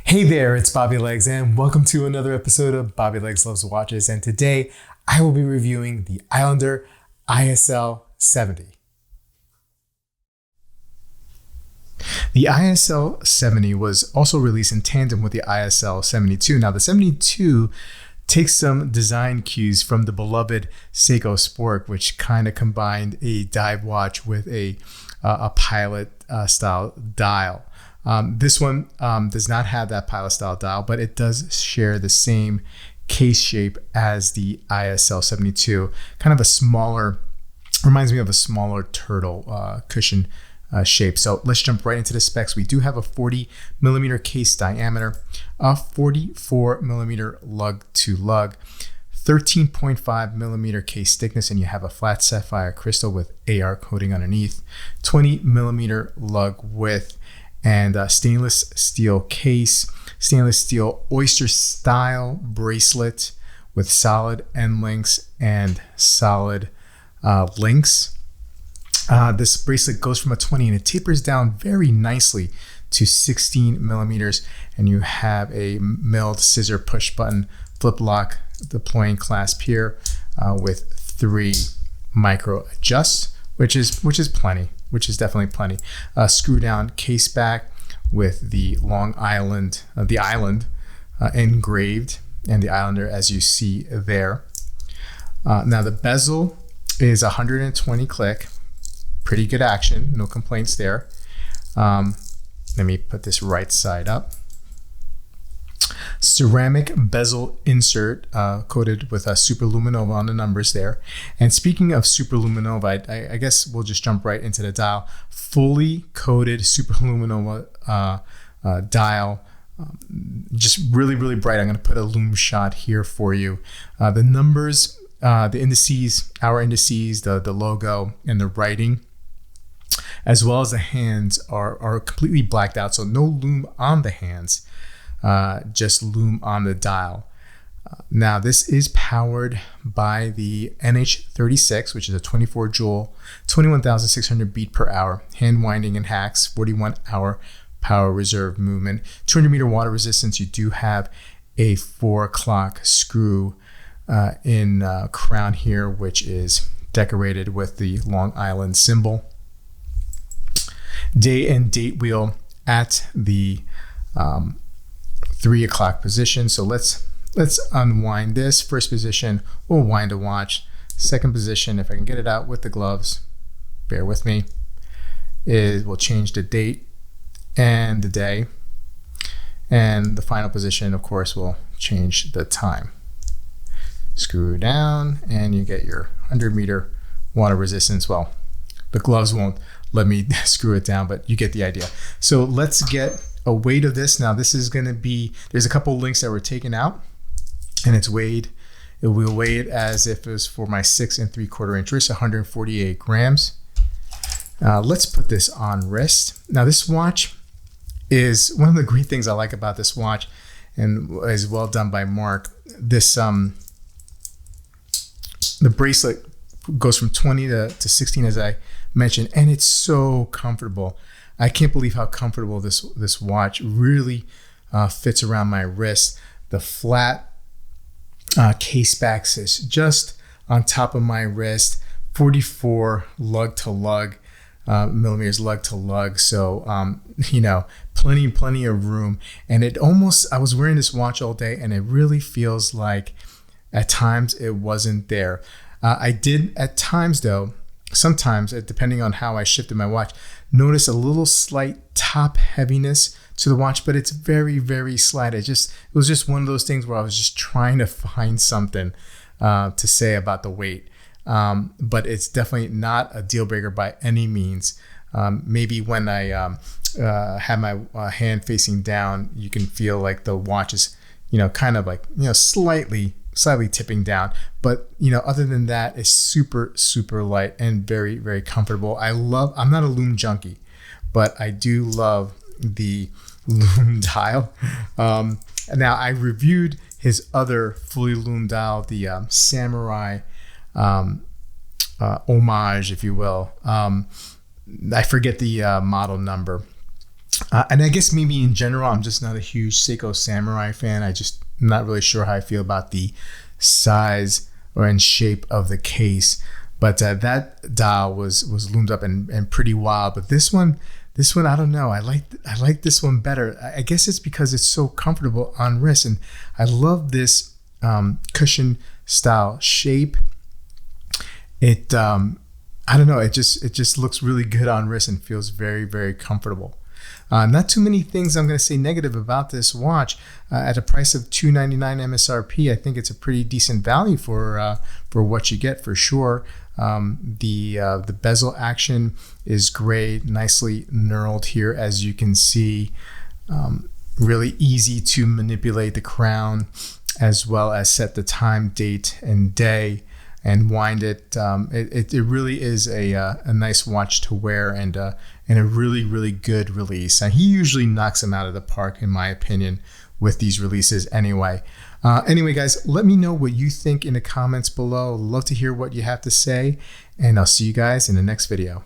Hey there, it's Bobby Legs, and welcome to another episode of Bobby Legs Loves Watches. And today I will be reviewing the Islander ISL 70. The ISL 70 was also released in tandem with the ISL 72. Now, the 72 takes some design cues from the beloved Seiko Sport, which kind of combined a dive watch with a pilot style dial. This one does not have that pilot style dial, but it does share the same case shape as the ISL 72. Kind of a smaller, reminds me of a smaller turtle cushion shape. So let's jump right into the specs. We do have a 40 millimeter case diameter, a 44 millimeter lug to lug, 13.5 millimeter case thickness, and you have a flat sapphire crystal with AR coating underneath, 20 millimeter lug width, and stainless steel case, stainless steel oyster style bracelet with solid end links and solid links. This bracelet goes from a 20 and it tapers down very nicely to 16 millimeters, and you have a milled scissor push button flip lock deploying clasp here with 3 micro adjusts, which is plenty. Which is definitely plenty. Screw down case back with the Long Island, the island engraved, and the Islander as you see there. Now the bezel is 120 click, pretty good action, no complaints there. Let me put this right side up. Ceramic bezel insert coated with a superluminova on the numbers there. And speaking of superluminova, I guess we'll just jump right into the dial. Fully coated superluminova dial, just really bright. I'm going to put a Lume shot here for you. The numbers, the indices, our indices, the logo, and the writing, as well as the hands are completely blacked out, so no Lume on the hands. Just Lume on the dial. Now this is powered by the NH36, which is a 24 joule, 21,600 beat per hour, hand winding and hacks, 41 hour power reserve movement, 200 meter water resistance. You do have a 4 o'clock screw in crown here, which is decorated with the Long Island symbol. Day and date wheel at the 3 o'clock position. So let's unwind this. First position, we'll wind a watch. Second position, if I can get it out with the gloves, bear with me, we'll change the date and the day. And the final position, of course, will change the time. Screw down and you get your 100 meter water resistance. Well, the gloves won't let me screw it down, but you get the idea. So let's get a weight of this. Now this is going to be, there's a couple of links that were taken out, and it's weighed. It will weigh it as if it was for my 6 3/4 inch wrist, 148 grams. Let's put this on wrist. Now this watch is one of the great things I like about this watch, and is well done by Mark. This the bracelet goes from 20 to 16, as I mentioned, and it's so comfortable. I can't believe how comfortable this watch really fits around my wrist. The flat case back is just on top of my wrist, 44 lug to lug millimeters lug to lug. So plenty of room. And it almost, I was wearing this watch all day, and it really feels like at times it wasn't there. I did at times though, sometimes, depending on how I shifted my watch, notice a little slight top heaviness to the watch, but it's very slight. It was just one of those things where I was just trying to find something to say about the weight. But it's definitely not a deal breaker by any means. Maybe when I have my hand facing down, you can feel like the watch is, kind of like, slightly tipping down, but other than that, it's super light and very comfortable. I'm not a Lume junkie, but I do love the Lume dial. Now I reviewed his other fully Lume dial, the Samurai homage, if you will. I forget the model number, And I guess maybe in general, I'm just not a huge Seiko Samurai fan. I'm not really sure how I feel about the size or in shape of the case. But that dial was loomed up and pretty wild. But this one, I don't know. I like this one better. I guess it's because it's so comfortable on wrist, and I love this cushion style shape. It I don't know. It just looks really good on wrist and feels very, very comfortable. Not too many things I'm going to say negative about this watch. At a price of $299 MSRP, I think it's a pretty decent value for what you get for sure. The bezel action is great, nicely knurled here, as you can see. Really easy to manipulate the crown, as well as set the time, date, and day, and wind it. It really is a nice watch to wear, and a really, really good release. And he usually knocks them out of the park, in my opinion, with these releases anyway. Anyway, guys, let me know what you think in the comments below. Love to hear what you have to say, and I'll see you guys in the next video.